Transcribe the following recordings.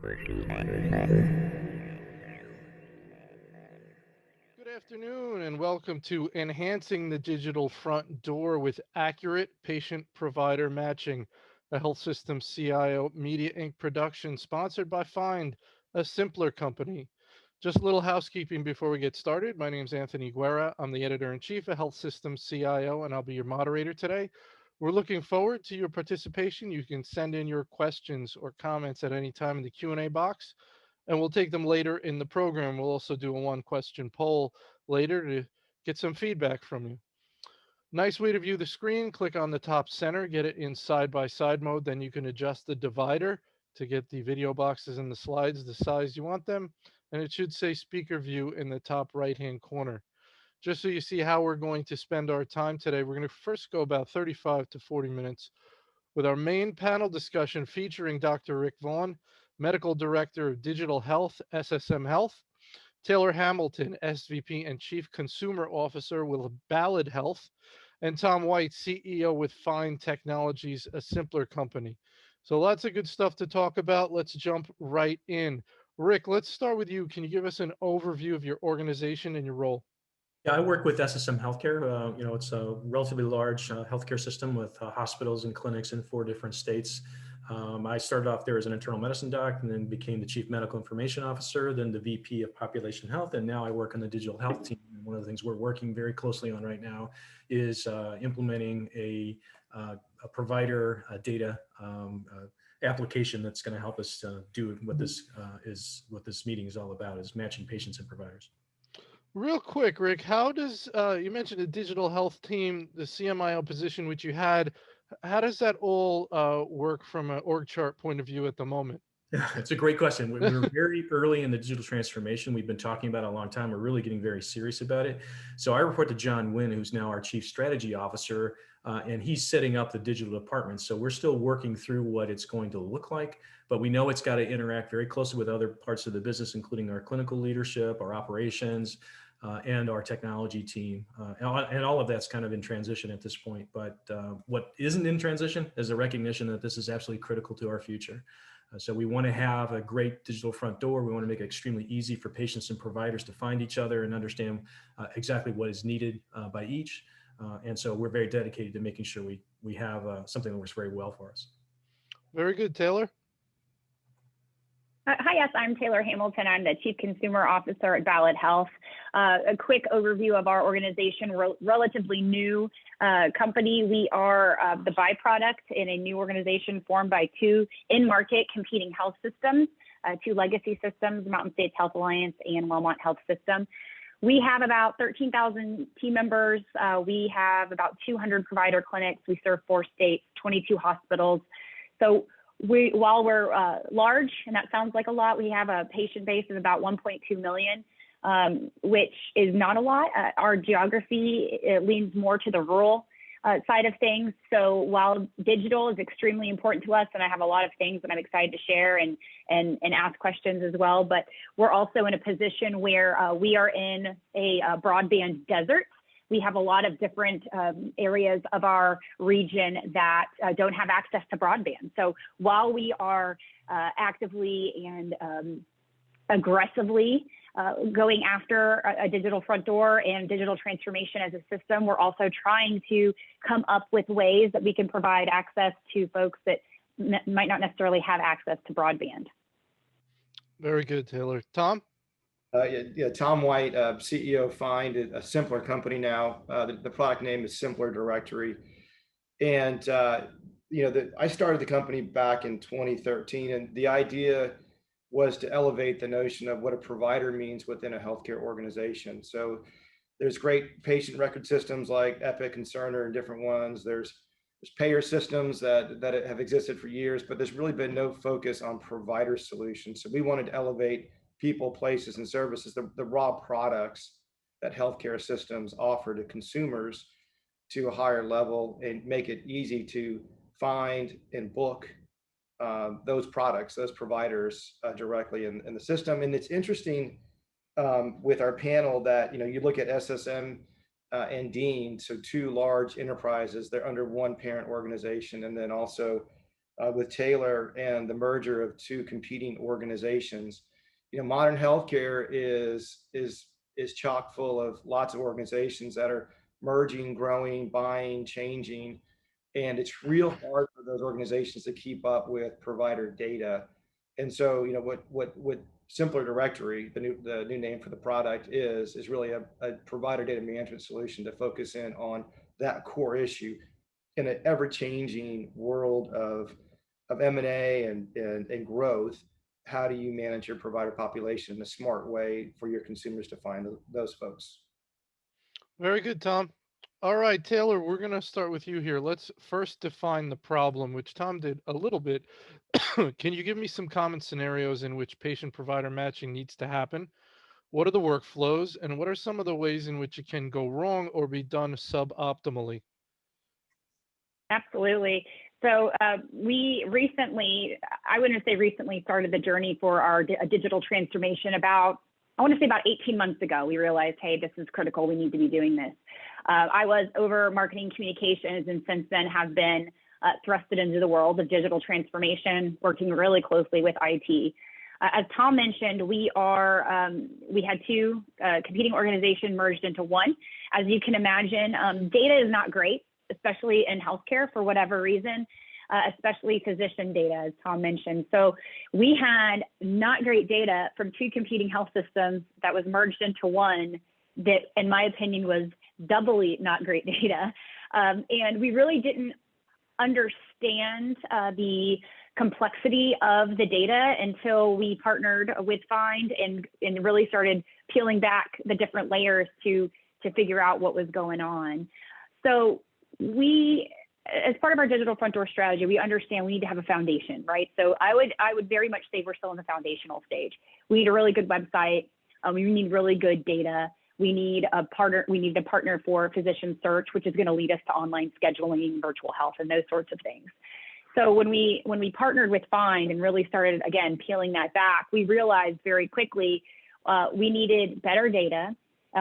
Good afternoon and welcome to Enhancing the Digital Front Door with Accurate Patient-Provider Matching, a health system CIO Media Inc. production sponsored by Phynd, a simpler company. Just a little housekeeping before we get started. My name is Anthony Guerra. I'm the editor-in-chief of Health Systems CIO, and I'll be your moderator today. We're looking forward to your participation. You can send in your questions or comments at any time in the Q&A box, and we'll take them later in the program. We'll also do a one question poll later to get some feedback from you. Nice way to view the screen. Click on the top center, get it in side by side mode. Then you can adjust the divider to get the video boxes and the slides the size you want them. And it should say speaker view in the top right hand corner. Just so you see how we're going to spend our time today, we're going to first go about 35 to 40 minutes with our main panel discussion featuring Dr. Rick Vaughn, Medical Director of Digital Health, SSM Health, Taylor Hamilton, SVP and Chief Consumer Officer with Ballad Health, and Tom White, CEO with Phynd Technologies, a simpler company. So lots of good stuff to talk about. Let's jump right in. Rick, let's start with you. Can you give us an overview of your organization and your role? Yeah, I work with SSM Healthcare. It's a relatively large healthcare system with hospitals and clinics in 4 different states. I started off there as an internal medicine doc and then became the chief medical information officer, then the VP of population health, and now I work on the digital health team. And one of the things we're working very closely on right now is implementing a provider data application that's going to help us do what this meeting is all about, is matching patients and providers. Real quick, Rick, how does you mentioned a digital health team, the CMIO position which you had? How does that all work from an org chart point of view at the moment? It's a great question. We're very early in the digital transformation. We've been talking about it a long time. We're really getting very serious about it. So I report to John Wynn, who's now our chief strategy officer, and he's setting up the digital department. So we're still working through what it's going to look like, but we know it's got to interact very closely with other parts of the business, including our clinical leadership, our operations, and our technology team. And all of that's kind of in transition at this point. But what isn't in transition is a recognition that this is absolutely critical to our future. So we want to have a great digital front door. We want to make it extremely easy for patients and providers to find each other and understand exactly what is needed by each. And so we're very dedicated to making sure we have something that works very well for us. Very good, Taylor. Hi, yes, I'm Taylor Hamilton. I'm the Chief Consumer Officer at Ballad Health. A quick overview of our organization, relatively new company. We are the byproduct in a new organization formed by 2 in-market competing health systems, 2 legacy systems, Mountain States Health Alliance and Wellmont Health System. We have about 13,000 team members. We have about 200 provider clinics. We serve 4 states, 22 hospitals. So while we're large, and that sounds like a lot, we have a patient base of about 1.2 million, which is not a lot. Our geography leans more to the rural side of things. So while digital is extremely important to us, and I have a lot of things that I'm excited to share and ask questions as well, but we're also in a position where we are in a broadband desert. We have a lot of different areas of our region that don't have access to broadband. So while we are actively and aggressively going after a digital front door and digital transformation as a system, we're also trying to come up with ways that we can provide access to folks that might not necessarily have access to broadband. Very good, Taylor. Tom? Tom White, CEO of Phynd, a simpler company now. The product name is Simpler Directory. And, I started the company back in 2013, and the idea was to elevate the notion of what a provider means within a healthcare organization. So there's great patient record systems like Epic and Cerner and different ones. There's payer systems that have existed for years, but there's really been no focus on provider solutions. So we wanted to elevate people, places, and services, the raw products that healthcare systems offer to consumers to a higher level and make it easy to find and book those products, those providers directly in the system. And it's interesting with our panel that, you look at SSM and Dean, so 2 large enterprises, they're under one parent organization. And then also with Taylor and the merger of two competing organizations. Modern healthcare is chock full of lots of organizations that are merging, growing, buying, changing, and it's real hard for those organizations to keep up with provider data. And so, what symplr directory, the new name for the product, is really a provider data management solution to focus in on that core issue in an ever-changing world of M&A and growth. How do you manage your provider population in a smart way for your consumers to find those folks? Very good, Tom. All right, Taylor, we're going to start with you here. Let's first define the problem, which Tom did a little bit. Can you give me some common scenarios in which patient provider matching needs to happen? What are the workflows, and what are some of the ways in which it can go wrong or be done suboptimally? Absolutely. So we recently, I wouldn't say recently, started the journey for our digital transformation about, I want to say about 18 months ago. We realized, hey, this is critical. We need to be doing this. I was over marketing communications, and since then have been thrusted into the world of digital transformation, working really closely with IT. As Tom mentioned, we had two competing organizations merged into one. As you can imagine, data is not great, especially in healthcare for whatever reason, especially physician data, as Tom mentioned. So we had not great data from two competing health systems that was merged into one that, in my opinion, was doubly not great data. And we really didn't understand the complexity of the data until we partnered with Phynd and really started peeling back the different layers to figure out what was going on. So we, as part of our digital front door strategy, we understand we need to have a foundation, right? So I would very much say we're still in the foundational stage. We need a really good website. We need really good data. We need a partner. We need a partner for physician search, which is going to lead us to online scheduling, virtual health, and those sorts of things. So when we partnered with Phynd and really started, again, peeling that back, we realized very quickly we needed better data.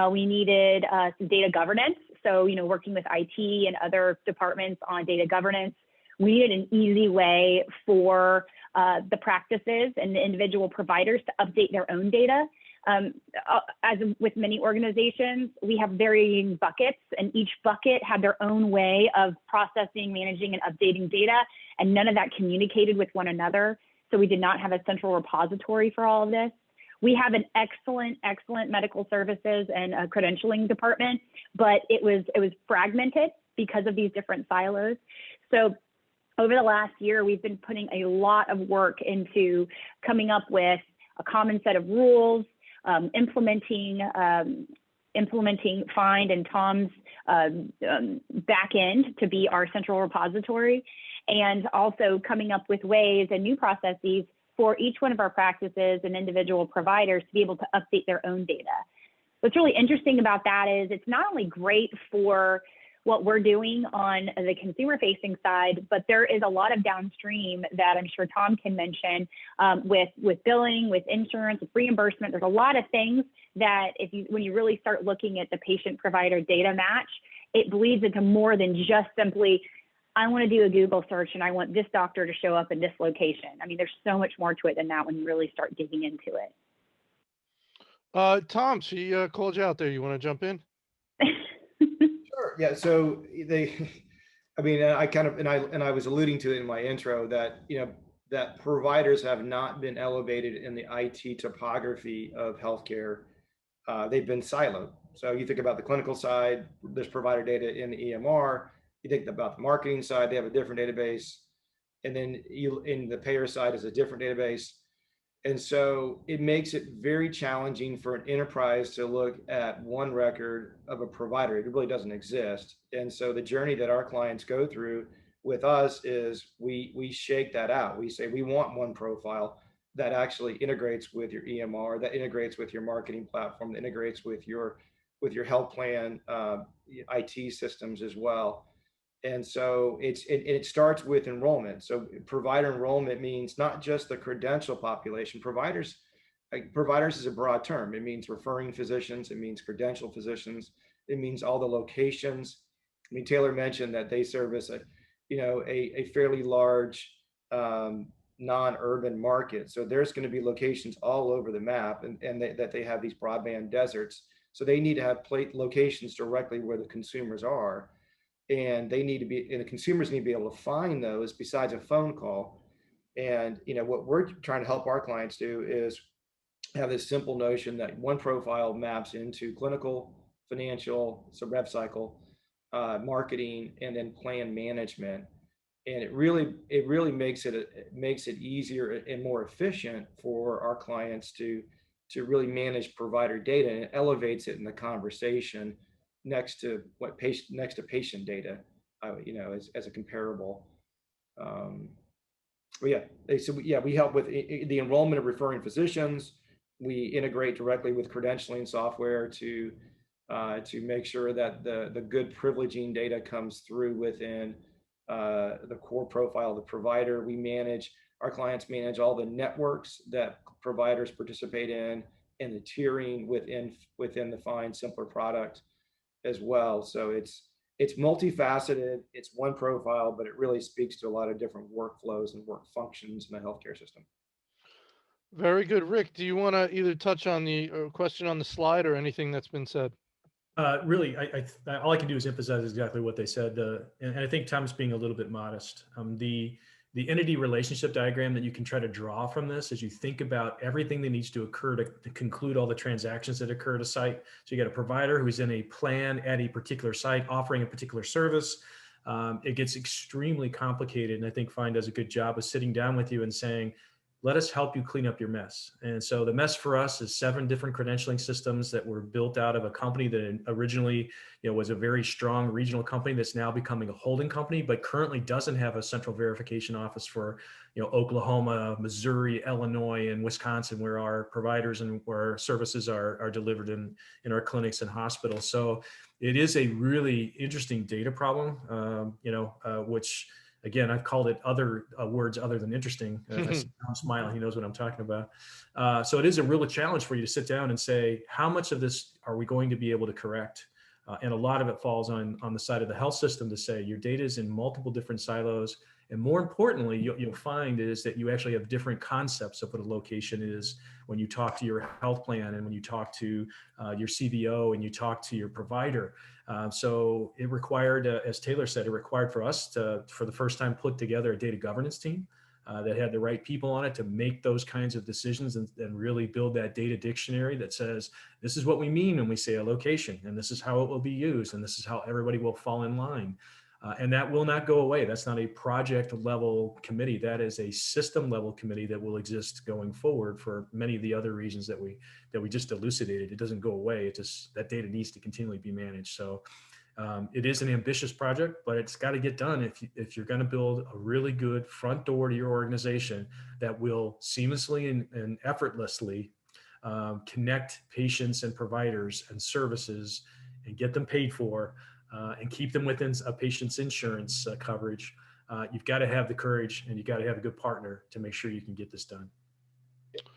We needed some data governance. So, working with IT and other departments on data governance, we needed an easy way for the practices and the individual providers to update their own data. As with many organizations, we have varying buckets, and each bucket had their own way of processing, managing, and updating data, and none of that communicated with one another. So we did not have a central repository for all of this. We have an excellent medical services and credentialing department, but it was fragmented because of these different silos. So over the last year, we've been putting a lot of work into coming up with a common set of rules, implementing Phynd and Tom's back end to be our central repository, and also coming up with ways and new processes for each one of our practices and individual providers to be able to update their own data. What's really interesting about that is it's not only great for what we're doing on the consumer-facing side, but there is a lot of downstream that I'm sure Tom can mention with billing, with insurance, with reimbursement. There's a lot of things that when you really start looking at the patient-provider data match, it bleeds into more than just simply, I want to do a Google search and I want this doctor to show up in this location. I mean, there's so much more to it than that when you really start digging into it. Tom, she called you out there. You want to jump in? Sure. Yeah. So I was alluding to it in my intro that, that providers have not been elevated in the IT topography of healthcare. They've been siloed. So you think about the clinical side, there's provider data in the EMR. You think about the marketing side, they have a different database. And then in the payer side is a different database. And so it makes it very challenging for an enterprise to look at one record of a provider. It really doesn't exist. And so the journey that our clients go through with us is we shake that out. We say we want one profile that actually integrates with your EMR, that integrates with your marketing platform, that integrates with your health plan IT systems as well. And so it starts with enrollment. So provider enrollment means not just the credential population. Providers is a broad term. It means referring physicians. It means credential physicians. It means all the locations. I mean, Taylor mentioned that they service a fairly large non-urban markets. So there's going to be locations all over the map, and that they have these broadband deserts. So they need to have locations directly where the consumers are, and the consumers need to be able to find those besides a phone call. And what we're trying to help our clients do is have this simple notion that one profile maps into clinical, financial, so rev cycle, marketing, and then plan management. And it really makes it easier and more efficient for our clients to really manage provider data, and it elevates it in the conversation next to patient data, as a comparable. Um, but yeah, we help with the enrollment of referring physicians. We integrate directly with credentialing software to make sure that the good privileging data comes through within the core profile of the provider. Our clients manage all the networks that providers participate in, and the tiering within the Phynd symplr product as well. So it's multifaceted. It's one profile, but it really speaks to a lot of different workflows and work functions in the healthcare system. Very good. Rick, do you want to either touch on the question on the slide or anything that's been said? Really, all I can do is emphasize exactly what they said, and I think Tom's being a little bit modest. The entity relationship diagram that you can try to draw from this as you think about everything that needs to occur to conclude all the transactions that occur at a site. So you got a provider who's in a plan at a particular site offering a particular service. It gets extremely complicated, and I think Phynd does a good job of sitting down with you and saying, let us help you clean up your mess. And so the mess for us is 7 different credentialing systems that were built out of a company that originally, was a very strong regional company that's now becoming a holding company, but currently doesn't have a central verification office for, Oklahoma, Missouri, Illinois, and Wisconsin, where our providers and where our services are delivered in our clinics and hospitals. So it is a really interesting data problem, which, again, I've called it other words other than interesting. I see Tom smiling. He knows what I'm talking about. So it is a real challenge for you to sit down and say, how much of this are we going to be able to correct? And a lot of it falls on the side of the health system to say your data is in multiple different silos. And more importantly, you'll find is that you actually have different concepts of what a location is when you talk to your health plan and when you talk to your CVO and you talk to your provider. So it required, as Taylor said, it required for us to, for the first time, put together a data governance team that had the right people on it to make those kinds of decisions and really build that data dictionary that says, this is what we mean when we say a location, and this is how it will be used, and this is how everybody will fall in line. And that will not go away. That's not a project level committee. That is a system level committee that will exist going forward for many of the other reasons that we just elucidated. It doesn't go away. It just, that data needs to continually be managed. So it is an ambitious project, but it's got to get done if you're going to build a really good front door to your organization that will seamlessly and effortlessly connect patients and providers and services and get them paid for. And keep them within a patient's insurance coverage. You've got to have the courage, and you've got to have a good partner to make sure you can get this done.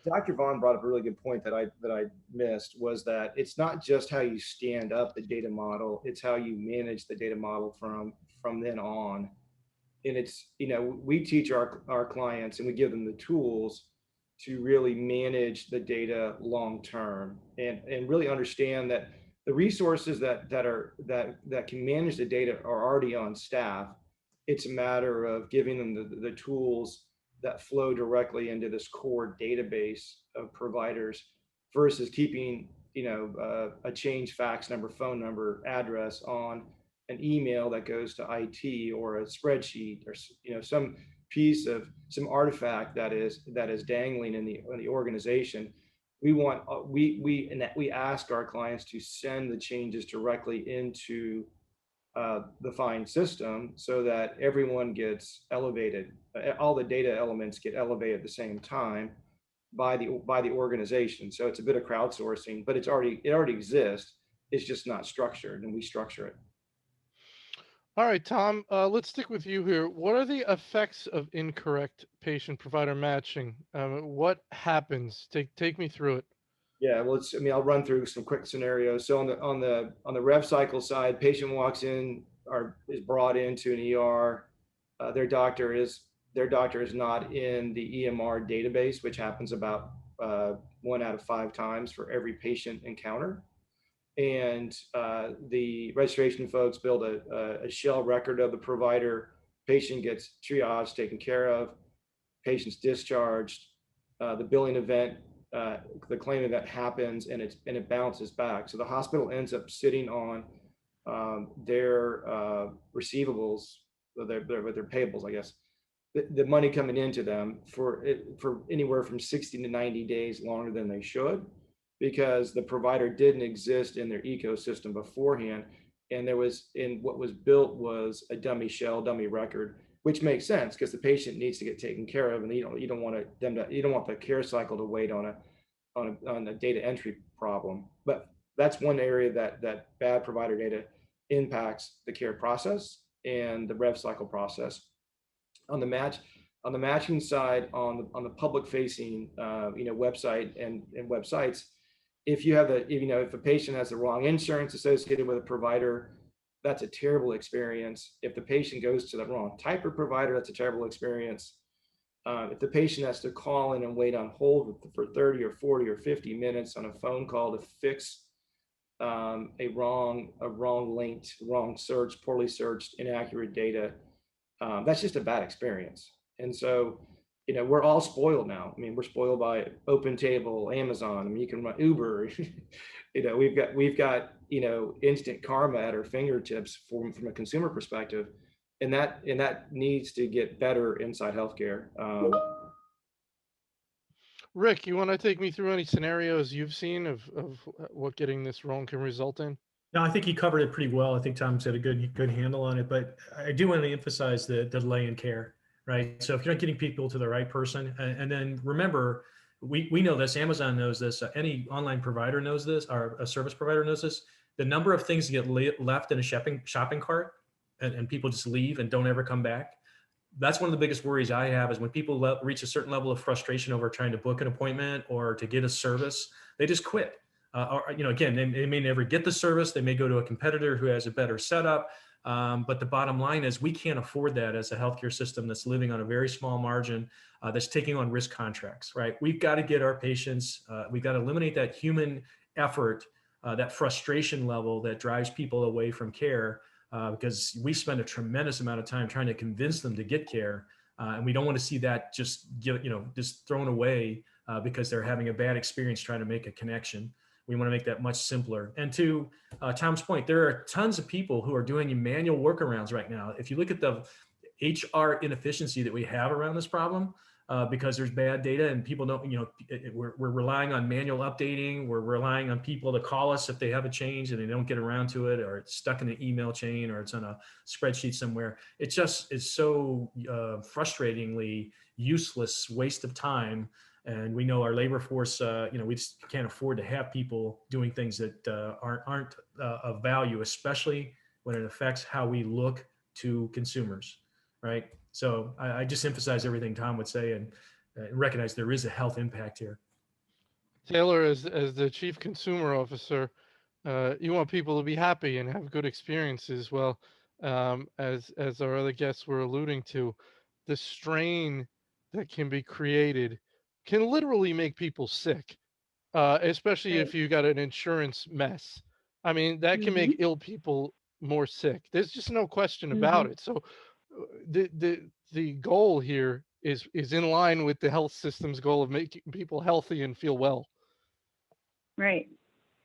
Dr. Vaughn brought up a really good point that I missed, was that it's not just how you stand up the data model, it's how you manage the data model from then on. And it's, we teach our clients and we give them the tools to really manage the data long term, and really understand that the resources that can manage the data are already on staff. It's a matter of giving them the tools that flow directly into this core database of providers versus keeping a change fax number, phone number, address on an email that goes to IT, or a spreadsheet, or some piece of some artifact that is dangling in the organization. We ask our clients to send the changes directly into the Phynd system, so that everyone gets elevated. All the data elements get elevated at the same time by the organization. So it's a bit of crowdsourcing, but it already exists. It's just not structured, and we structure it. All right, Tom, let's stick with you here. What are the effects of incorrect patient-provider matching? What happens? Take me through it. Yeah, well, I'll run through some quick scenarios. So on the rev cycle side, patient walks in, or is brought into an ER. Their doctor is their doctor is not in the EMR database, which happens about 1 out of 5 times for every patient encounter. And the registration folks build a shell record of the provider. Patient gets triaged, taken care of, patient's discharged, the billing event, the claim event happens, and it bounces back. So the hospital ends up sitting on their receivables, their payables, I guess, the money coming into them for anywhere from 60 to 90 days longer than they should, because the provider didn't exist in their ecosystem beforehand. And what was built was a dummy shell, dummy record, which makes sense because the patient needs to get taken care of, and you don't want the care cycle to wait on a data entry problem. But that's one area that bad provider data impacts the care process and the rev cycle process. On the matching side, on the public facing website and websites, if a patient has the wrong insurance associated with a provider, that's a terrible experience. If the patient goes to the wrong type of provider, that's a terrible experience. If the patient has to call in and wait on hold for 30 or 40 or 50 minutes on a phone call to fix a wrong linked, wrong search, poorly searched, inaccurate data, that's just a bad experience. And so, we're all spoiled now. I mean, we're spoiled by OpenTable, Amazon. I mean, you can run Uber. we've got instant karma at our fingertips from a consumer perspective, and that needs to get better inside healthcare. Rick, you want to take me through any scenarios you've seen of what getting this wrong can result in? No, I think he covered it pretty well. I think Tom's had a good handle on it, but I do want to emphasize the delay in care, right? So if you're not getting people to the right person, and then remember, we know this, Amazon knows this, any online provider knows this, or a service provider knows this, the number of things that get left in a shopping cart and people just leave and don't ever come back. That's one of the biggest worries I have, is when people reach a certain level of frustration over trying to book an appointment or to get a service, they just quit. Or, again, they may never get the service. They may go to a competitor who has a better setup. But the bottom line is we can't afford that as a healthcare system that's living on a very small margin, that's taking on risk contracts, right? We've got to get our patients, we've got to eliminate that human effort, that frustration level that drives people away from care, because we spend a tremendous amount of time trying to convince them to get care. And we don't want to see that just thrown away because they're having a bad experience trying to make a connection. We want to make that much simpler. And to Tom's point, there are tons of people who are doing manual workarounds right now. If you look at the HR inefficiency that we have around this problem, because there's bad data and people don't, we're relying on manual updating. We're relying on people to call us if they have a change and they don't get around to it, or it's stuck in an email chain, or it's on a spreadsheet somewhere. It just is so frustratingly useless waste of time. And we know our labor force, we just can't afford to have people doing things that aren't of value, especially when it affects how we look to consumers, right? So I just emphasize everything Tom would say and recognize there is a health impact here. Taylor, as the chief consumer officer, you want people to be happy and have good experiences. Well, as our other guests were alluding to, the strain that can be created can literally make people sick, especially if Right. you got an insurance mess. I mean, that can Mm-hmm. make ill people more sick. There's just no question Mm-hmm. about it. So, the goal here is in line with the health system's goal of making people healthy and feel well. Right.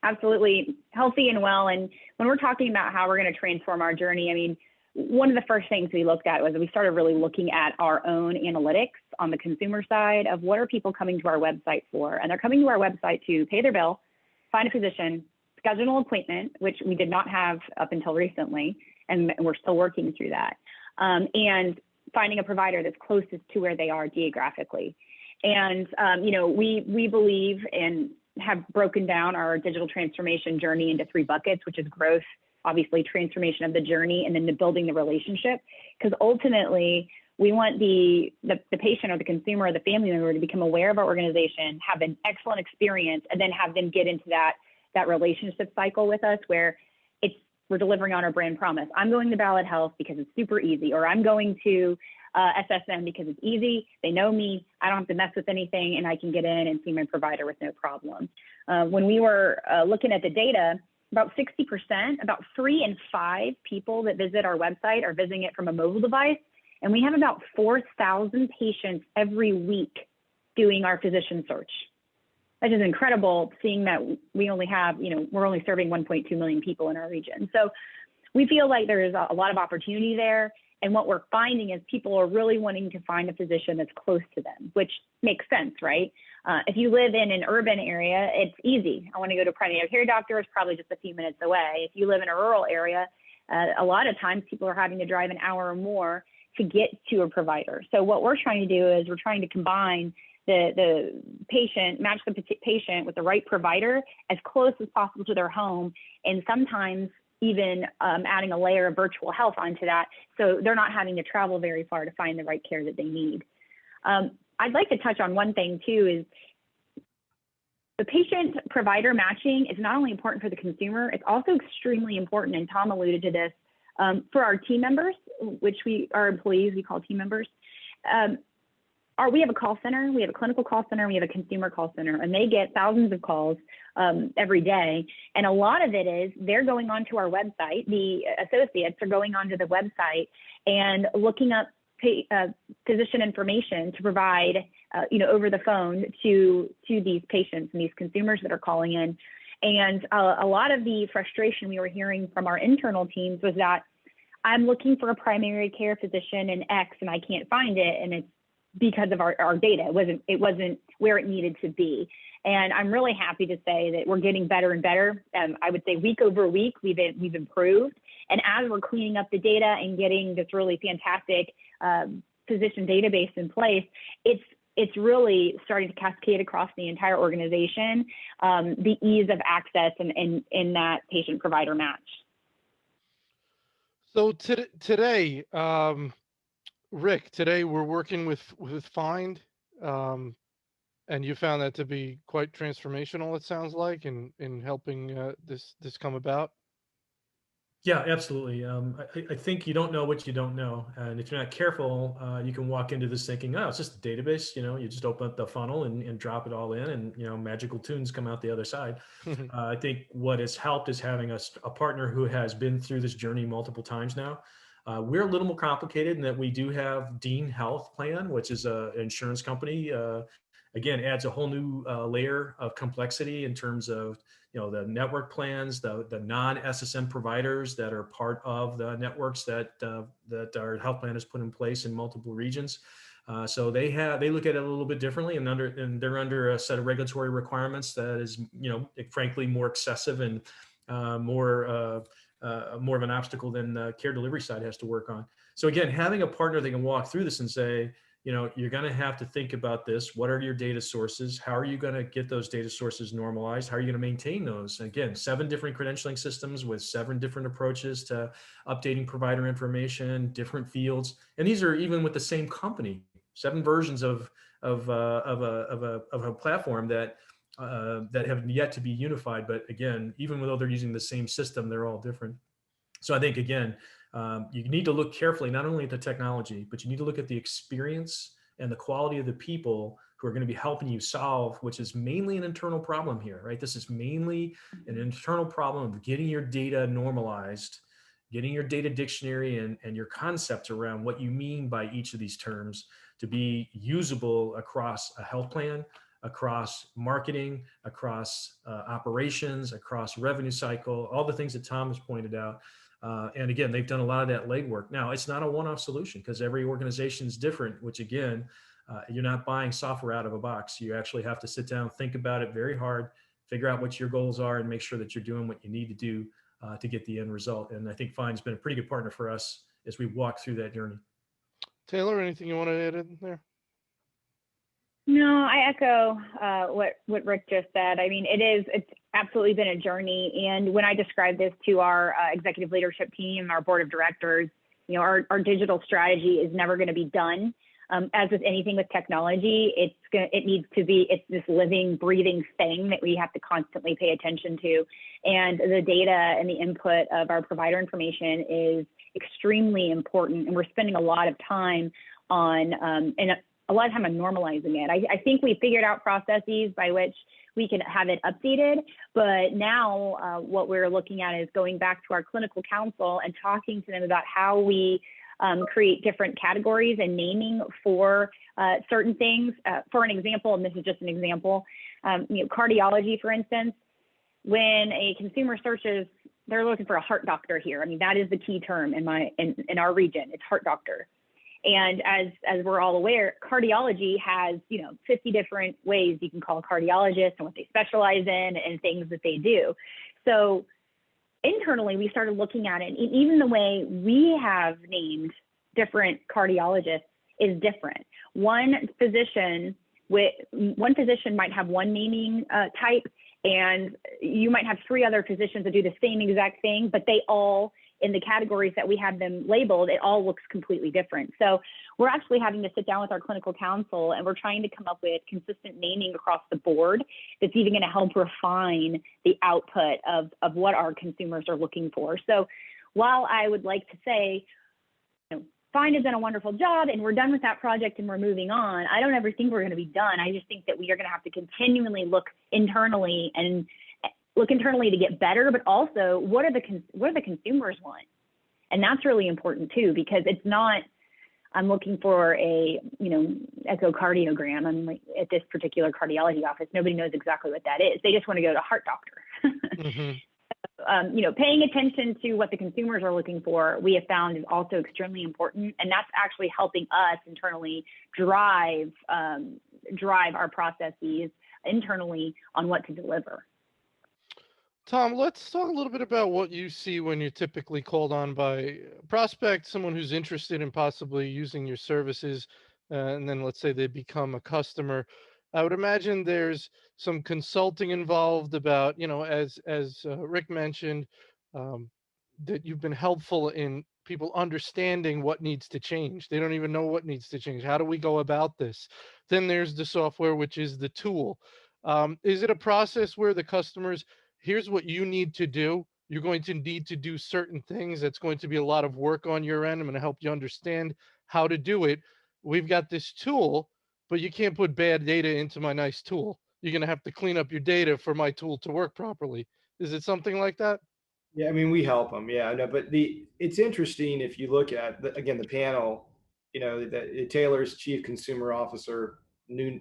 Absolutely healthy and well. And when we're talking about how we're going to transform our journey, I mean, one of the first things we looked at was we started really looking at our own analytics on the consumer side of what are people coming to our website for. And they're coming to our website to pay their bill, find a physician, schedule an appointment, which we did not have up until recently, and we're still working through that, and finding a provider that's closest to where they are geographically. And, we believe and have broken down our digital transformation journey into 3 buckets, which is growth, obviously transformation of the journey, and then the building the relationship. Because ultimately, we want the patient or the consumer or the family member to become aware of our organization, have an excellent experience, and then have them get into that relationship cycle with us where we're delivering on our brand promise. I'm going to Ballad Health because it's super easy, or I'm going to SSM because it's easy. They know me. I don't have to mess with anything, and I can get in and see my provider with no problem. When we were looking at the data, about 60%, about 3 in 5 people that visit our website are visiting it from a mobile device. And we have about 4,000 patients every week doing our physician search. That is incredible, seeing that we only have, we're only serving 1.2 million people in our region. So we feel like there is a lot of opportunity there. And what we're finding is people are really wanting to find a physician that's close to them, which makes sense, right? If you live in an urban area, it's easy. I want to go to a primary care doctor, it's probably just a few minutes away. If you live in a rural area, a lot of times people are having to drive an hour or more to get to a provider. So what we're trying to do is we're trying to combine the patient, match the patient with the right provider as close as possible to their home, and sometimes even adding a layer of virtual health onto that, so they're not having to travel very far to find the right care that they need. I'd like to touch on one thing too, is the patient provider matching is not only important for the consumer, it's also extremely important, and Tom alluded to this, for our team members, which our employees, we call team members. We have a call center, we have a clinical call center, we have a consumer call center, and they get thousands of calls every day. And a lot of it is they're going onto our website, the associates are going onto the website and looking up physician information to provide, over the phone to these patients and these consumers that are calling in. And a lot of the frustration we were hearing from our internal teams was that I'm looking for a primary care physician in X and I can't find it, and it's because of our data. It wasn't where it needed to be. And I'm really happy to say that we're getting better and better. I would say week over week, we've improved. And as we're cleaning up the data and getting this really fantastic physician database in place, it's really starting to cascade across the entire organization, the ease of access and in that patient provider match. So today, Rick, today we're working with Phynd, and you found that to be quite transformational, it sounds like, in helping this come about. Yeah, absolutely. I think you don't know what you don't know. And if you're not careful, you can walk into this thinking, oh, it's just a database. You just open up the funnel and drop it all in, and, magical tunes come out the other side. I think what has helped is having a partner who has been through this journey multiple times now. We're a little more complicated in that we do have Dean Health Plan, which is an insurance company. Again, adds a whole new layer of complexity in terms of the network plans, the non-SSM providers that are part of the networks that our health plan has put in place in multiple regions. So they look at it a little bit differently, and they're under a set of regulatory requirements that is frankly more excessive and more of an obstacle than the care delivery side has to work on. So again, having a partner that can walk through this and say, you're going to have to think about this. What are your data sources? How are you going to get those data sources normalized? How are you going to maintain those? Again, 7 different credentialing systems with 7 different approaches to updating provider information, different fields. And these are even with the same company, 7 versions of a platform that have yet to be unified. But again, even though they're using the same system, they're all different. So I think, again, you need to look carefully, not only at the technology, but you need to look at the experience and the quality of the people who are going to be helping you solve, which is mainly an internal problem here, right? This is mainly an internal problem of getting your data normalized, getting your data dictionary and your concepts around what you mean by each of these terms to be usable across a health plan, across marketing, across operations, across revenue cycle, all the things that Tom has pointed out. And again, they've done a lot of that legwork. Now, it's not a one-off solution because every organization is different, which again, you're not buying software out of a box. You actually have to sit down, think about it very hard, figure out what your goals are, and make sure that you're doing what you need to do to get the end result. And I think Phynd's been a pretty good partner for us as we walk through that journey. Taylor, anything you want to add in there? No, I echo what Rick just said. I mean, it's absolutely been a journey. And when I describe this to our executive leadership team, our board of directors, our digital strategy is never going to be done. As with anything with technology, it's this living, breathing thing that we have to constantly pay attention to. And the data and the input of our provider information is extremely important. And we're spending a lot of time on, and a lot of time I'm normalizing it. I think we figured out processes by which we can have it updated, but now what we're looking at is going back to our clinical counsel and talking to them about how we create different categories and naming for certain things. For an example, and this is just an example, cardiology, for instance, when a consumer searches, they're looking for a heart doctor here. I mean, that is the key term in our region. It's heart doctor. And as we're all aware, cardiology has, 50 different ways you can call a cardiologist and what they specialize in and things that they do. So internally, we started looking at it, and even the way we have named different cardiologists is different. One physician might have one naming type, and you might have 3 other physicians that do the same exact thing, but they all, in the categories that we have them labeled, it all looks completely different. So we're actually having to sit down with our clinical counsel, and we're trying to come up with consistent naming across the board that's even going to help refine the output of what our consumers are looking for. So while I would like to say, Phynd has done a wonderful job and we're done with that project and we're moving on, I don't ever think we're going to be done. I just think that we are going to have to continually look internally to get better, but also what do the consumers want? And that's really important too, because it's not, I'm looking for a, echocardiogram. I'm like, at this particular cardiology office, nobody knows exactly what that is. They just want to go to a heart doctor. Mm-hmm. Paying attention to what the consumers are looking for, we have found is also extremely important. And that's actually helping us internally drive our processes internally on what to deliver. Tom, let's talk a little bit about what you see when you're typically called on by a prospect, someone who's interested in possibly using your services, and then let's say they become a customer. I would imagine there's some consulting involved about, as Rick mentioned, um, that you've been helpful in people understanding what needs to change. They don't even know what needs to change. How do we go about this? Then there's the software, which is the tool. Is it a process where the customers, here's what you need to do. You're going to need to do certain things. That's going to be a lot of work on your end. I'm going to help you understand how to do it. We've got this tool, but you can't put bad data into my nice tool. You're going to have to clean up your data for my tool to work properly. Is it something like that? Yeah, I mean, we help them. Yeah, I know, but it's interesting if you look at the panel, Taylor's Chief Consumer Officer,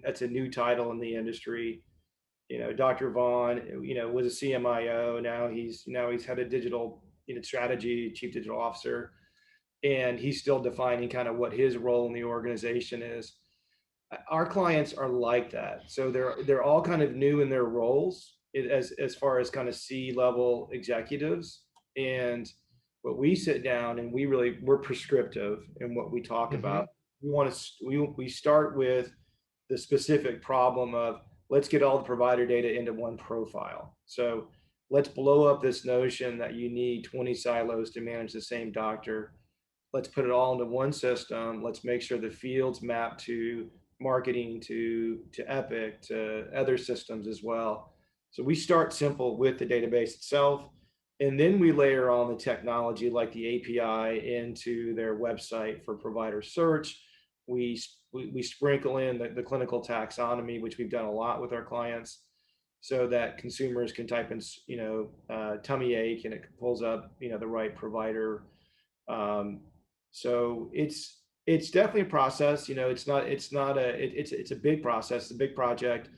that's a new title in the industry. Dr. Vaughn, was a CMIO. Now he's had a digital, strategy, Chief Digital Officer, and he's still defining kind of what his role in the organization is. Our clients are like that, so they're all kind of new in their roles as far as kind of C-level executives. And what we sit down and we're prescriptive in what we talk Mm-hmm. about. We start with the specific problem of, let's get all the provider data into one profile. So let's blow up this notion that you need 20 silos to manage the same doctor. Let's put it all into one system. Let's make sure the fields map to marketing, to Epic, to other systems as well. So we start simple with the database itself, and then we layer on the technology like the API into their website for provider search. We sprinkle in the clinical taxonomy, which we've done a lot with our clients, so that consumers can type in, tummy ache, and it pulls up, the right provider. So it's definitely a process. It's a big process, it's a big project.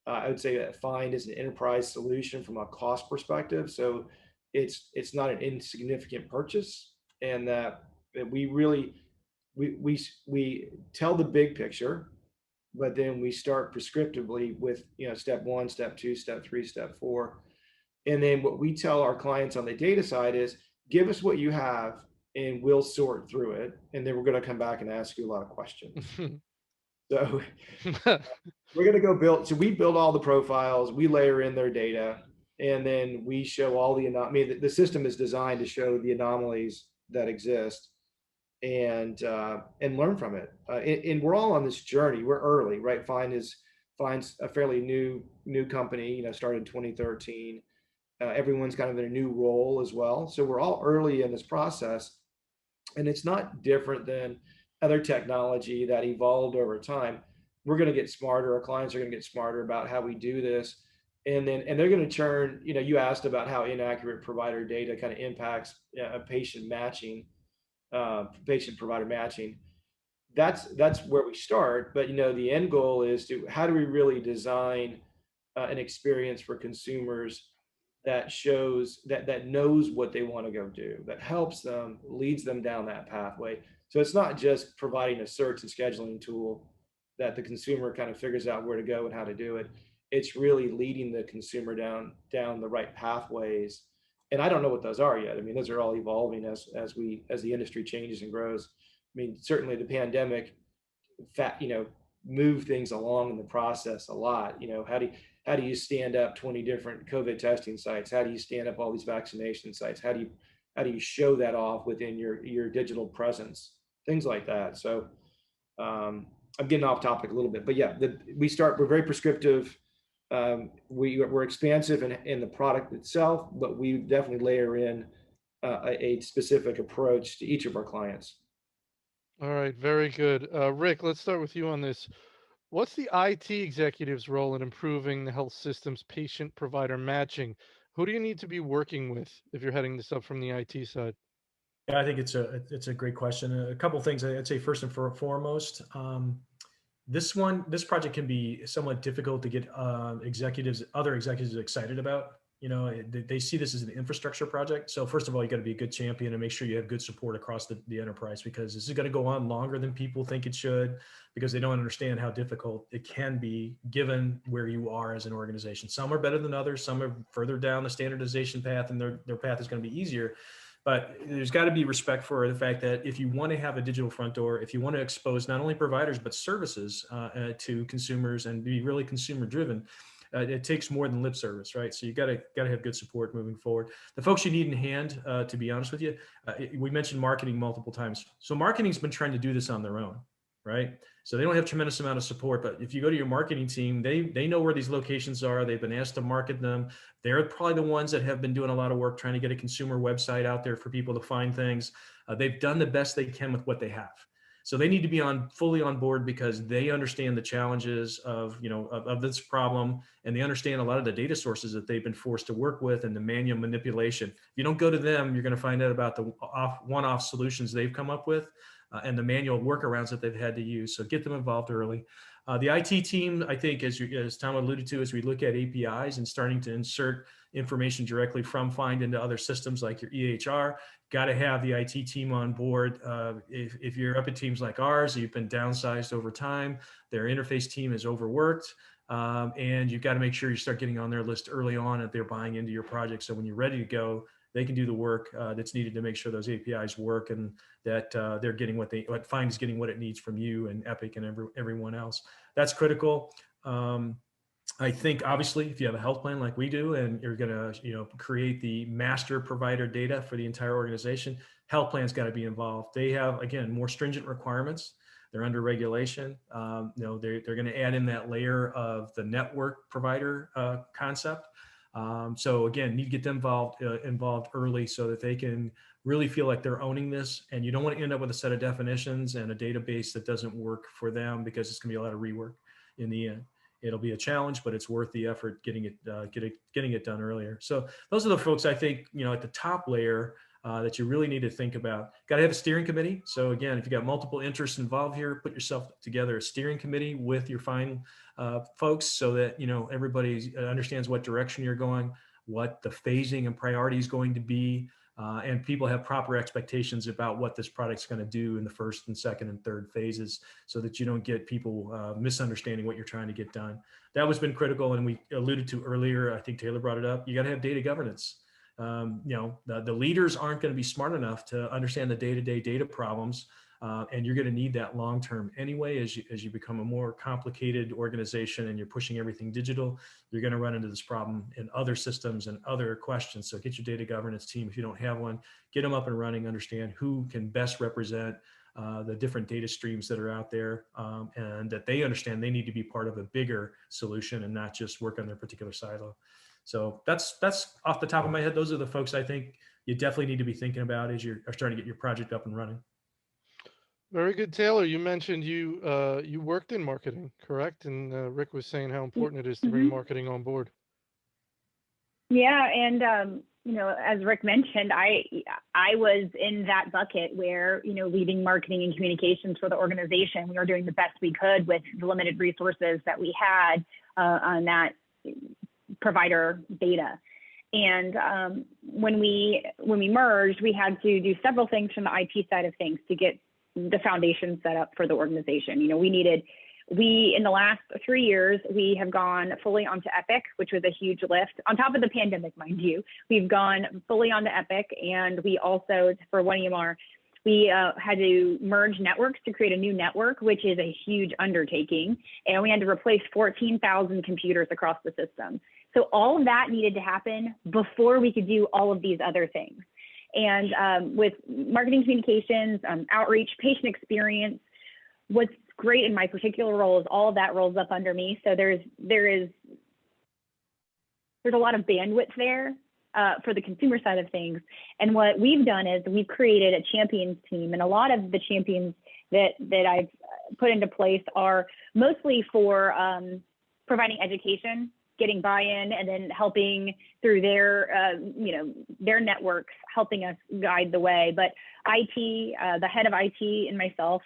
I would say that Phynd is an enterprise solution from a cost perspective. So it's not an insignificant purchase, and that we really we tell the big picture, but then we start prescriptively with step 1, step 2, step 3, step 4. And then what we tell our clients on the data side is, give us what you have and we'll sort through it, and then we're going to come back and ask you a lot of questions. So we're going to go build. So we build all the profiles, we layer in their data, and then we show all the the system is designed to show the anomalies that exist, and learn from it. And we're all on this journey. We're early, right? Phynd's a fairly new company. Started in 2013. Everyone's kind of in a new role as well. So we're all early in this process, and it's not different than other technology that evolved over time. We're going to get smarter. Our clients are going to get smarter about how we do this. And they're going to turn, you asked about how inaccurate provider data kind of impacts patient matching, patient provider matching. That's where we start. But the end goal is to how do we really design an experience for consumers that shows that knows what they want to go do, that helps them, leads them down that pathway. So it's not just providing a search and scheduling tool that the consumer kind of figures out where to go and how to do it. It's really leading the consumer down the right pathways. And I don't know what those are yet. I mean, those are all evolving as the industry changes and grows. I mean, certainly the pandemic move things along in the process a lot. How do you stand up 20 different COVID testing sites? How do you stand up all these vaccination sites? How do you show that off within your digital presence? Things like that. So I'm getting off topic a little bit, but yeah, we're very prescriptive. We're expansive in the product itself, but we definitely layer in a specific approach to each of our clients. All right, very good. Rick, let's start with you on this. What's the IT executive's role in improving the health system's patient provider matching? Who do you need to be working with if you're heading this up from the IT side? Yeah, I think it's a great question. A couple of things I'd say first and foremost. This project can be somewhat difficult to get other executives excited about. They see this as an infrastructure project. So first of all, you got to be a good champion and make sure you have good support across the enterprise, because this is going to go on longer than people think it should, because they don't understand how difficult it can be given where you are as an organization. Some are better than others. Some are further down the standardization path, and their path is going to be easier. But there's got to be respect for the fact that if you want to have a digital front door, if you want to expose not only providers but services to consumers and be really consumer driven, it takes more than lip service, right? So you got to have good support moving forward. The folks you need in hand, to be honest with you, we mentioned marketing multiple times. So marketing's been trying to do this on their own, right? So they don't have a tremendous amount of support, but if you go to your marketing team, they know where these locations are. They've been asked to market them. They're probably the ones that have been doing a lot of work trying to get a consumer website out there for people to find things. They've done the best they can with what they have. So they need to be fully on board, because they understand the challenges of this problem, and they understand a lot of the data sources that they've been forced to work with and the manual manipulation. If you don't go to them, you're going to find out about the one-off solutions they've come up with. And the manual workarounds that they've had to use. So get them involved early. The IT team, I think, as Tom alluded to, as we look at APIs and starting to insert information directly from Phynd into other systems like your EHR, got to have the IT team on board. If you're up at teams like ours, you've been downsized over time, their interface team is overworked. And you've got to make sure you start getting on their list early on if they're buying into your project. So when you're ready to go, they can do the work that's needed to make sure those APIs work, and that they're getting what Phynd is getting what it needs from you and Epic and everyone else. That's critical. I think obviously if you have a health plan like we do, and you're going to create the master provider data for the entire organization, health plan's got to be involved. They have, again, more stringent requirements. They're under regulation. They're going to add in that layer of the network provider concept. So again, need to get them involved early so that they can really feel like they're owning this. And you don't want to end up with a set of definitions and a database that doesn't work for them, because it's going to be a lot of rework in the end. It'll be a challenge, but it's worth the effort getting it done earlier. So those are the folks I think, at the top layer that you really need to think about. Got to have a steering committee. So again, if you got multiple interests involved here, put yourself together a steering committee with your Phynd folks, so that everybody understands what direction you're going, what the phasing and priority is going to be, and people have proper expectations about what this product's going to do in the first and second and third phases, so that you don't get people misunderstanding what you're trying to get done. That has been critical, and we alluded to earlier. I think Taylor brought it up. You got to have data governance. The leaders aren't going to be smart enough to understand the day-to-day data problems. And you're going to need that long-term anyway, as you become a more complicated organization and you're pushing everything digital. You're going to run into this problem in other systems and other questions. So get your data governance team. If you don't have one, get them up and running, understand who can best represent the different data streams that are out there, and that they understand they need to be part of a bigger solution and not just work on their particular silo. So that's off the top of my head. Those are the folks I think you definitely need to be thinking about as you're starting to get your project up and running. Very good, Taylor. You mentioned you worked in marketing, correct? And Rick was saying how important it is to bring Mm-hmm. marketing on board. Yeah, and as Rick mentioned, I was in that bucket where leading marketing and communications for the organization. We were doing the best we could with the limited resources that we had on that provider data. And when we merged, we had to do several things from the IT side of things to get the foundation set up for the organization. We in the last 3 years, we have gone fully onto Epic, which was a huge lift. On top of the pandemic, mind you, we've gone fully onto Epic, and we also, for one EMR, we had to merge networks to create a new network, which is a huge undertaking. And we had to replace 14,000 computers across the system. So all of that needed to happen before we could do all of these other things. And with marketing communications, outreach, patient experience, what's great in my particular role is all of that rolls up under me. So there's a lot of bandwidth there for the consumer side of things. And what we've done is we've created a champions team, and a lot of the champions that I've put into place are mostly for providing education, getting buy-in, and then helping through their networks, helping us guide the way. But IT, the head of IT and myself,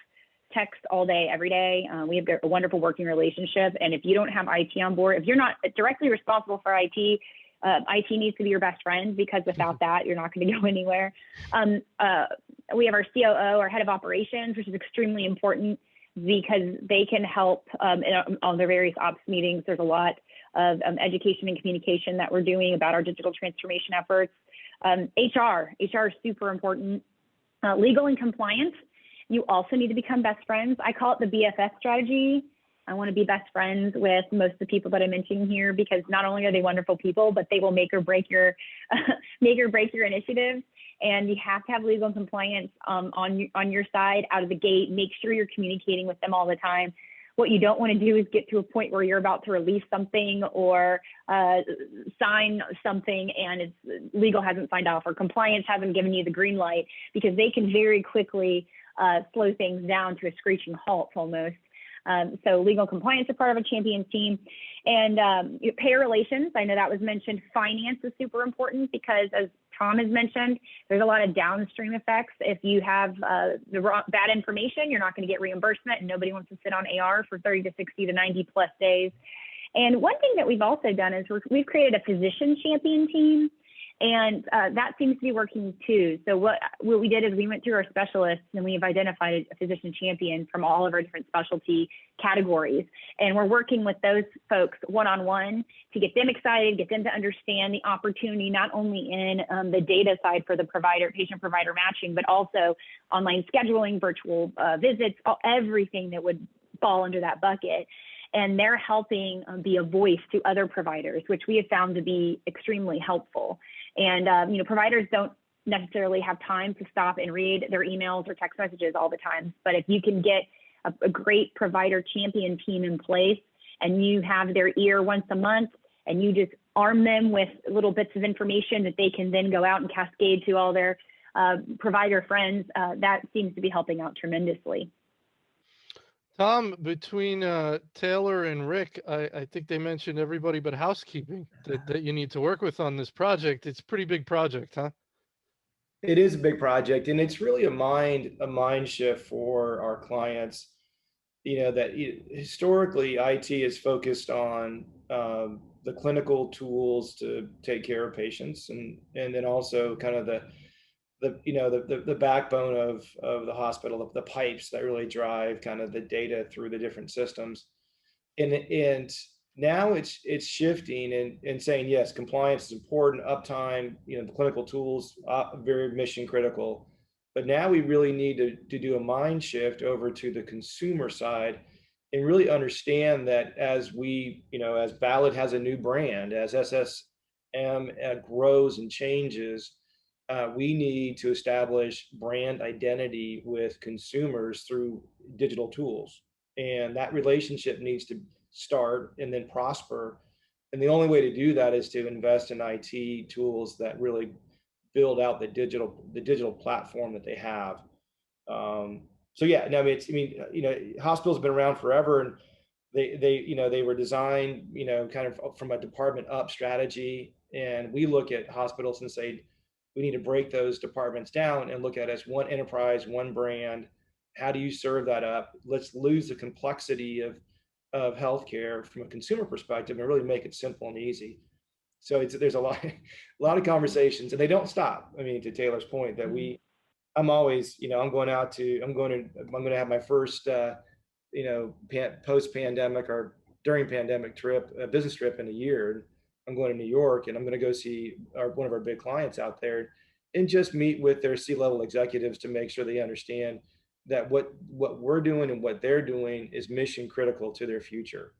text all day, every day. We have a wonderful working relationship. And if you don't have IT on board, if you're not directly responsible for IT, IT needs to be your best friend, because without that, you're not going to go anywhere. We have our COO, our head of operations, which is extremely important because they can help on their various ops meetings. There's a lot of education and communication that we're doing about our digital transformation efforts. HR is super important. Legal and compliance, you also need to become best friends. I call it the BFF strategy. I want to be best friends with most of the people that I'm mentioning here, because not only are they wonderful people, but they will make or break your initiatives. And you have to have legal and compliance on your side out of the gate. Make sure you're communicating with them all the time. What you don't want to do is get to a point where you're about to release something or sign something and legal hasn't signed off, or compliance hasn't given you the green light, because they can very quickly slow things down to a screeching halt almost. So legal compliance is part of a champions team. And payer relations, I know that was mentioned. Finance is super important, because as Tom has mentioned, there's a lot of downstream effects. If you have bad information, you're not going to get reimbursement, and nobody wants to sit on AR for 30 to 60 to 90 plus days. And one thing that we've also done is we've created a physician champion team. And that seems to be working too. So what we did is we went through our specialists, and we've identified a physician champion from all of our different specialty categories. And we're working with those folks one-on-one to get them excited, get them to understand the opportunity, not only in the data side for the patient-provider matching, but also online scheduling, virtual visits, everything that would fall under that bucket. And they're helping be a voice to other providers, which we have found to be extremely helpful. And, providers don't necessarily have time to stop and read their emails or text messages all the time. But if you can get a great provider champion team in place, and you have their ear once a month, and you just arm them with little bits of information that they can then go out and cascade to all their provider friends, that seems to be helping out tremendously. Tom, between Taylor and Rick, I think they mentioned everybody but housekeeping that you need to work with on this project. It's a pretty big project, huh? It is a big project, and it's really a mind shift for our clients. That historically IT is focused on the clinical tools to take care of patients, and then also kind of the backbone of the hospital, the pipes that really drive kind of the data through the different systems. And now it's shifting and saying, yes, compliance is important, uptime, the clinical tools very mission critical. But now we really need to do a mind shift over to the consumer side, and really understand that as as Ballad has a new brand, as SSM grows and changes, we need to establish brand identity with consumers through digital tools. And that relationship needs to start and then prosper. And the only way to do that is to invest in IT tools that really build out the digital platform that they have. So yeah, no, I mean, hospitals have been around forever, and they were designed, kind of from a department up strategy. And we look at hospitals and say, we need to break those departments down and look at it as one enterprise, one brand. How do you serve that up? Let's lose the complexity of healthcare from a consumer perspective and really make it simple and easy. So there's a lot, a lot of conversations, and they don't stop. I mean, to Taylor's point, that I'm always, I'm going to have my first, post pandemic or during pandemic trip, a business trip in a year. I'm going to New York, and I'm going to go see one of our big clients out there, and just meet with their C-level executives to make sure they understand that what we're doing and what they're doing is mission critical to their future.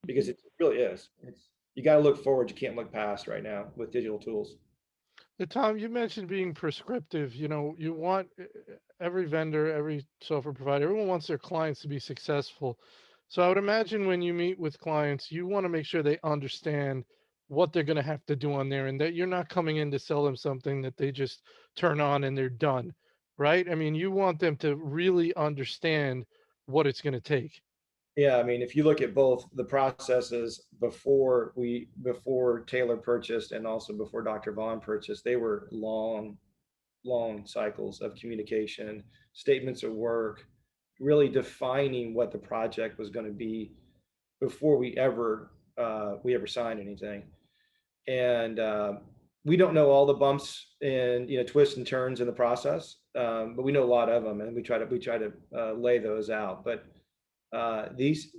Because it really is. You got to look forward. You can't look past right now with digital tools. Tom, you mentioned being prescriptive. You want every vendor, every software provider, everyone wants their clients to be successful. So I would imagine when you meet with clients, you want to make sure they understand what they're going to have to do on there, and that you're not coming in to sell them something that they just turn on and they're done, right? I mean, you want them to really understand what it's going to take. Yeah, I mean, if you look at both the processes before Taylor purchased and also before Dr. Vaughn purchased, they were long, long cycles of communication, statements of work, really defining what the project was going to be before we ever signed anything. And we don't know all the bumps and twists and turns in the process, but we know a lot of them, and we try to lay those out. But these,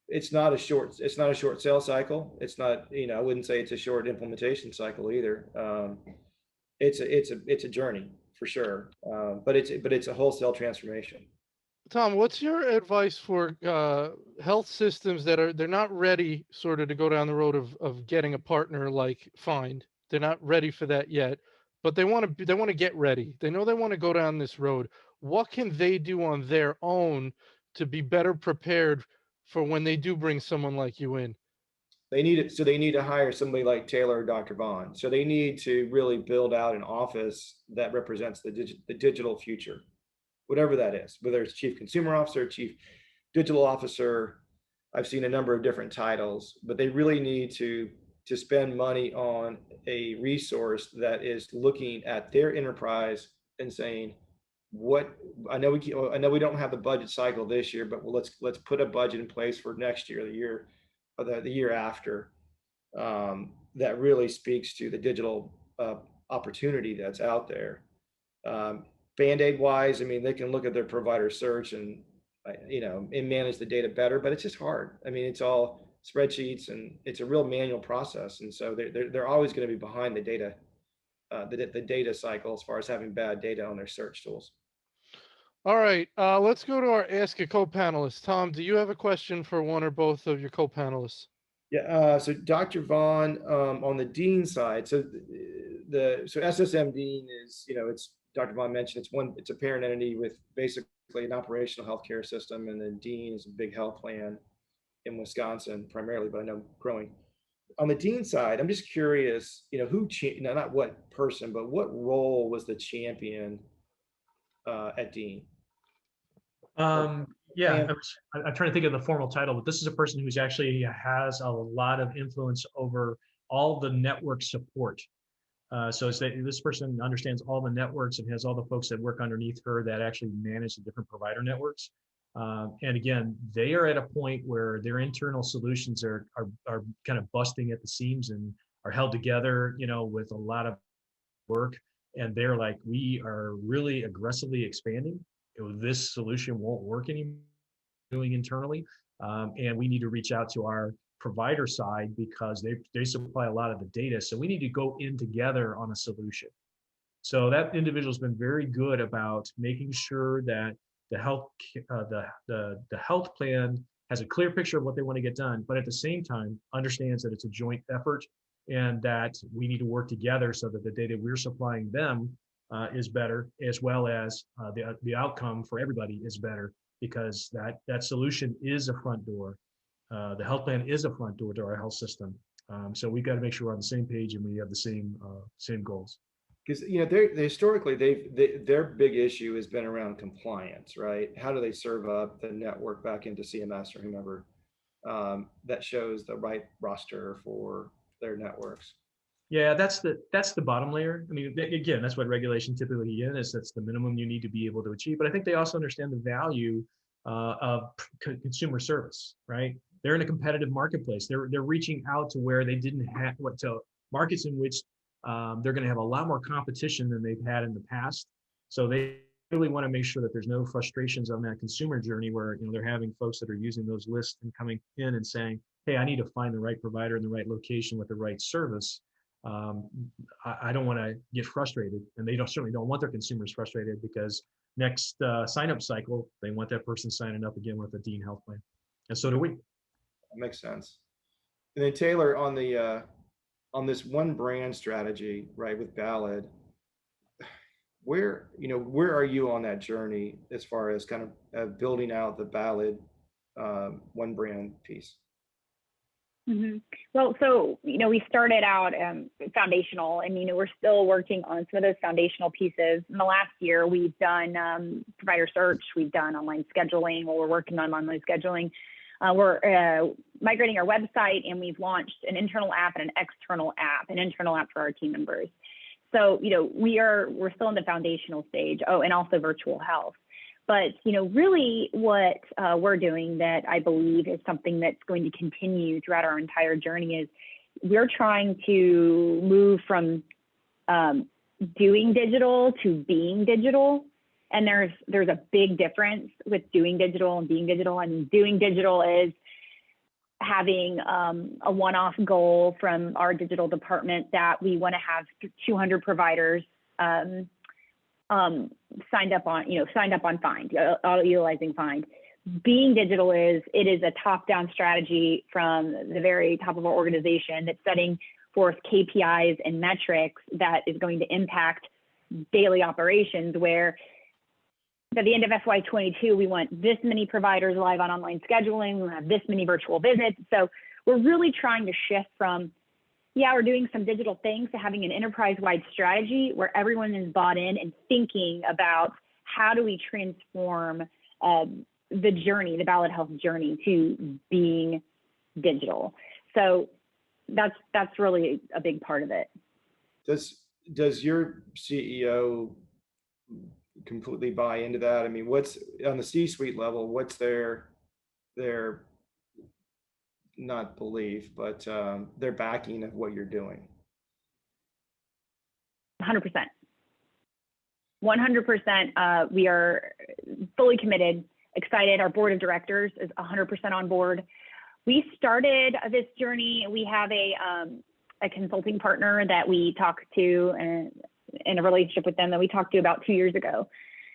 it's not a short sales cycle. It's not, I wouldn't say it's a short implementation cycle either. It's a journey for sure, but it's a wholesale transformation. Tom, what's your advice for health systems that they're not ready sort of to go down the road of getting a partner like Find? They're not ready for that yet, but they want to get ready. They know they want to go down this road. What can they do on their own to be better prepared for when they do bring someone like you in? They need to hire somebody like Taylor or Dr. Vaughn. So they need to really build out an office that represents the digital future, whatever that is, whether it's chief consumer officer, chief digital officer. I've seen a number of different titles, but they really need to spend money on a resource that is looking at their enterprise and saying, what I know we don't have the budget cycle this year, but let's put a budget in place for next year, the year or the year after, that really speaks to the digital opportunity that's out there. Um, Band-aid wise, I mean, they can look at their provider search and and manage the data better, but it's just hard. I mean, it's all spreadsheets, and it's a real manual process, and so they're always going to be behind the data cycle as far as having bad data on their search tools. All right, let's go to our Ask a Co-panelist. Tom, do you have a question for one or both of your co-panelists? Yeah, so Dr. Vaughn, on the Dean side, so SSM Dean is, it's Dr. Vaughn mentioned, it's a parent entity with basically an operational healthcare system, and then Dean is a big health plan in Wisconsin primarily, but I know growing. On the Dean side, I'm just curious, not what person, but what role was the champion at Dean? Yeah, And I'm trying to think of the formal title, but this is a person who's actually has a lot of influence over all the network support. So this person understands all the networks and has all the folks that work underneath her that actually manage the different provider networks. And again, they are at a point where their internal solutions are kind of busting at the seams and are held together, with a lot of work. And they're like, we are really aggressively expanding. This solution won't work anymore doing internally. And we need to reach out to our provider side because they supply a lot of the data. So we need to go in together on a solution. So that individual has been very good about making sure that the health plan has a clear picture of what they want to get done, but at the same time understands that it's a joint effort and that we need to work together so that the data we're supplying them is better, as well as the outcome for everybody is better, because that solution is a front door. The health plan is a front door to our health system. So we've got to make sure we're on the same page and we have the same goals. because they historically their big issue has been around compliance, right? How do they serve up the network back into CMS or whomever that shows the right roster for their networks? Yeah, that's the bottom layer. I mean, again, that's what regulation typically is. That's the minimum you need to be able to achieve. But I think they also understand the value of consumer service, right? They're in a competitive marketplace. They're reaching out to where they didn't have to markets in which they're going to have a lot more competition than they've had in the past. So they really want to make sure that there's no frustrations on that consumer journey where they're having folks that are using those lists and coming in and saying, "Hey, I need to find the right provider in the right location with the right service." um, I don't want to get frustrated, and they certainly don't want their consumers frustrated because next sign up cycle they want that person signing up again with a Dean Health Plan, and so do we. That makes sense. And then Taylor, on this one brand strategy, right, with Ballad, where are you on that journey as far as kind of building out the Ballad one brand piece? Mm-hmm. Well, so, we started out foundational, and, we're still working on some of those foundational pieces. In the last year, we've done provider search, we've done online scheduling. Well, we're working on online scheduling. We're migrating our website, and we've launched an internal app and an external app, an internal app for our team members. So, we're still in the foundational stage. Oh, and also virtual health. But, really what we're doing that I believe is something that's going to continue throughout our entire journey is we're trying to move from doing digital to being digital. And there's a big difference with doing digital and being digital. I mean, doing digital is having a one-off goal from our digital department that we want to have 200 providers signed up on Phynd, utilizing Phynd. Being digital it is a top-down strategy from the very top of our organization that's setting forth KPIs and metrics that is going to impact daily operations, where by the end of FY22, we want this many providers live on online scheduling, we'll have this many virtual visits. So we're really trying to shift from, we're doing some digital things to having an enterprise-wide strategy where everyone is bought in and thinking about how do we transform the journey, the Ballad Health journey, to being digital. So that's really a big part of it. Does your CEO completely buy into that? I mean, what's on the C-suite level? What's their not belief, but their backing of what you're doing? 100%. 100%. We are fully committed, excited. Our board of directors is 100% on board. We started this journey. We have a consulting partner that we talk to, and in a relationship with them that we talked to about 2 years ago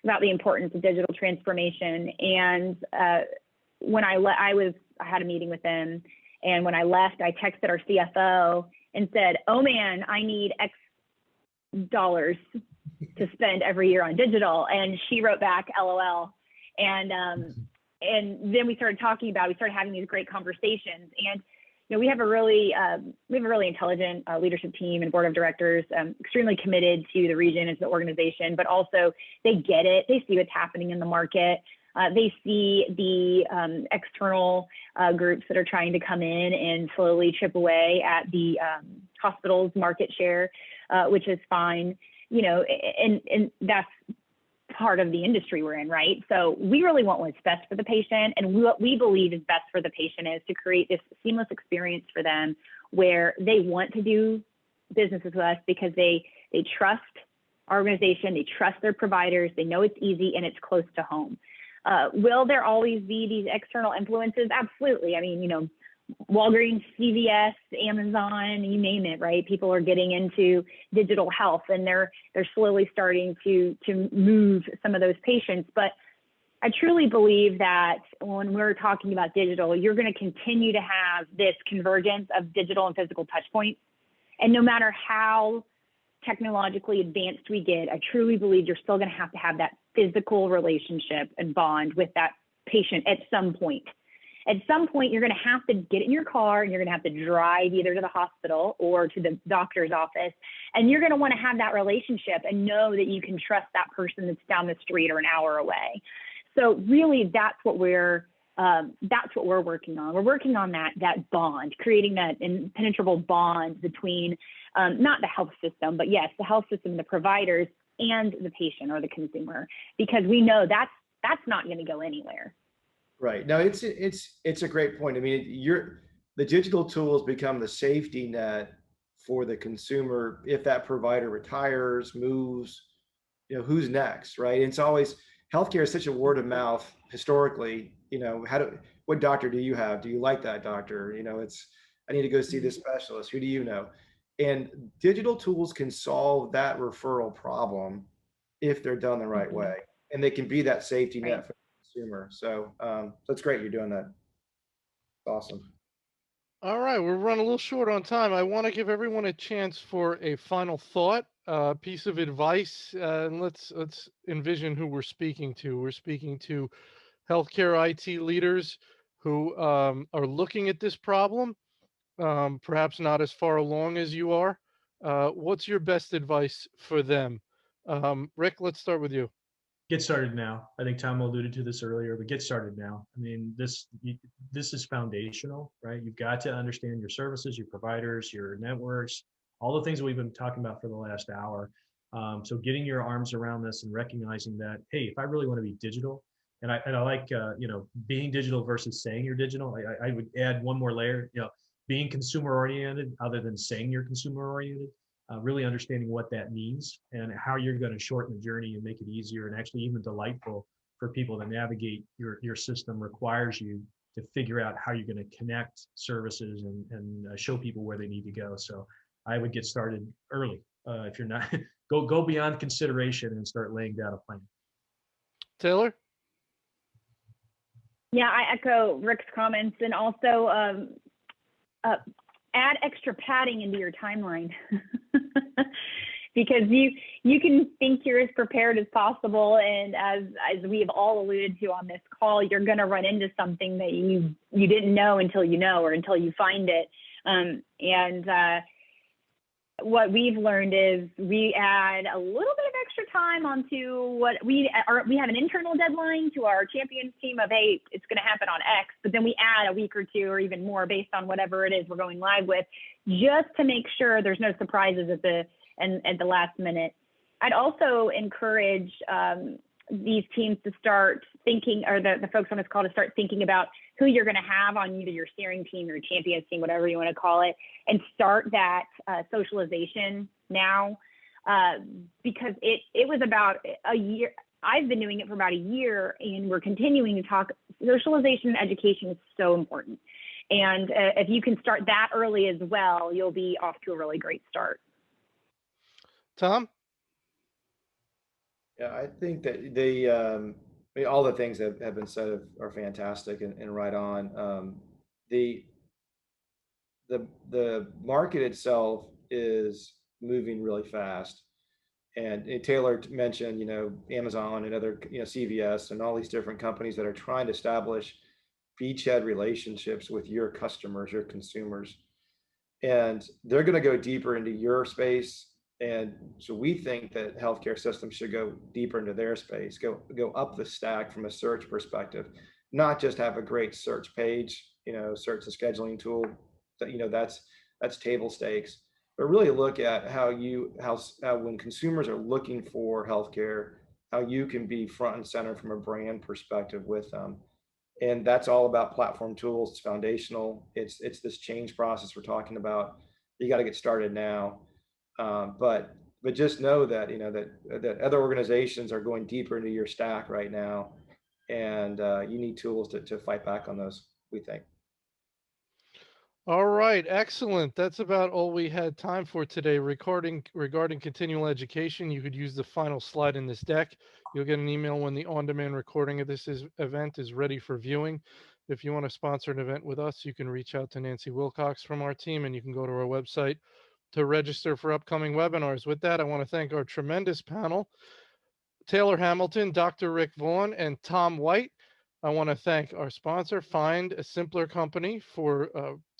about the importance of digital transformation. And when I had a meeting with them, and when I left, I texted our CFO and said, "Oh man, I need X dollars to spend every year on digital." And she wrote back, "LOL." And then we started having these great conversations. And we have a really intelligent leadership team and board of directors, extremely committed to the region and to the organization, but also they get it. They see what's happening in the market. They see the external groups that are trying to come in and slowly chip away at the hospital's market share, which is fine, and that's part of the industry we're in, right? So we really want what's best for the patient, and what we believe is best for the patient is to create this seamless experience for them where they want to do business with us because they trust our organization, they trust their providers, they know it's easy and it's close to home. Will there always be these external influences? Absolutely. I mean, Walgreens, CVS, Amazon, you name it, right? People are getting into digital health, and they're slowly starting to move some of those patients. But I truly believe that when we're talking about digital, you're going to continue to have this convergence of digital and physical touch points. And no matter how technologically advanced we get, I truly believe you're still going to have that physical relationship and bond with that patient at some point. At some point, you're going to have to get in your car and you're going to have to drive either to the hospital or to the doctor's office. And you're going to want to have that relationship and know that you can trust that person that's down the street or an hour away. So really, that's what we're working on. We're working on that bond, creating that impenetrable bond between not the health system, but yes, the health system, the providers, and the patient or the consumer, because we know that's not going to go anywhere. Right. No, it's a great point. I mean, the digital tools become the safety net for the consumer. If that provider retires, moves, who's next, right? And it's always, healthcare is such a word of mouth historically. What doctor do you have? Do you like that doctor? I need to go see this specialist. Who do you know? And digital tools can solve that referral problem if they're done the right way, and they can be that safety net for the consumer. So that's great you're doing that. Awesome. All right, we're running a little short on time. I want to give everyone a chance for a final thought, piece of advice, and let's envision who we're speaking to. We're speaking to healthcare IT leaders who are looking at this problem, perhaps not as far along as you are. What's your best advice for them? Rick, let's start with you. Get started now. I think Tom alluded to this earlier, but get started now. I mean, this is foundational, right? You've got to understand your services, your providers, your networks, all the things that we've been talking about for the last hour. So getting your arms around this and recognizing that, hey, if I really want to be digital, and I like being digital versus saying you're digital. I would add one more layer, being consumer oriented, other than saying you're consumer oriented. Really understanding what that means and how you're going to shorten the journey and make it easier and actually even delightful for people to navigate your system requires you to figure out how you're going to connect services and show people where they need to go. So I would get started early. If you're not, go beyond consideration and start laying down a plan. Taylor? Yeah, I echo Rick's comments, and also add extra padding into your timeline. Because you can think you're as prepared as possible, and as we have all alluded to on this call, you're going to run into something that you didn't know until you know, or until you find it. What we've learned is we add a little bit of extra time onto what we have an internal deadline to our champions team of, hey, it's going to happen on X, but then we add a week or two or even more based on whatever it is we're going live with, just to make sure there's no surprises at the last minute. I'd also encourage these teams to start thinking, or the folks on this call to start thinking about who you're going to have on either your steering team or champions team, whatever you want to call it, and start that socialization now, because it was about a year. I've been doing it for about a year, and we're continuing to talk. Socialization and education is so important. And if you can start that early as well, you'll be off to a really great start. Tom? Yeah, I think that all the things that have been said are fantastic and right on. The market itself is moving really fast, and Taylor mentioned, Amazon and other, CVS and all these different companies that are trying to establish beachhead relationships with your customers, your consumers, and they're going to go deeper into your space. And so we think that healthcare systems should go deeper into their space, go up the stack from a search perspective, not just have a great search page, search the scheduling tool that, that's table stakes, but really look at how when consumers are looking for healthcare, how you can be front and center from a brand perspective with them. And that's all about platform tools. It's foundational. It's this change process we're talking about. You got to get started now. But just know that that other organizations are going deeper into your stack right now, and you need tools to fight back on those, we think. All right, excellent. That's about all we had time for today. Regarding continual education, you could use the final slide in this deck. You'll get an email when the on-demand recording of this event is ready for viewing. If you want to sponsor an event with us, you can reach out to Nancy Wilcox from our team, and you can go to our website to register for upcoming webinars. With that, I want to thank our tremendous panel, Taylor Hamilton, Dr. Rick Vaughn, and Tom White. I want to thank our sponsor, Find, a Simpler company, for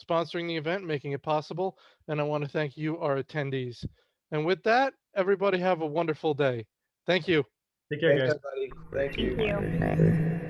sponsoring the event, making it possible. And I want to thank you, our attendees. And with that, everybody have a wonderful day. Thank you. Take care, Thanks, guys. everybody. Thank Thank you. you.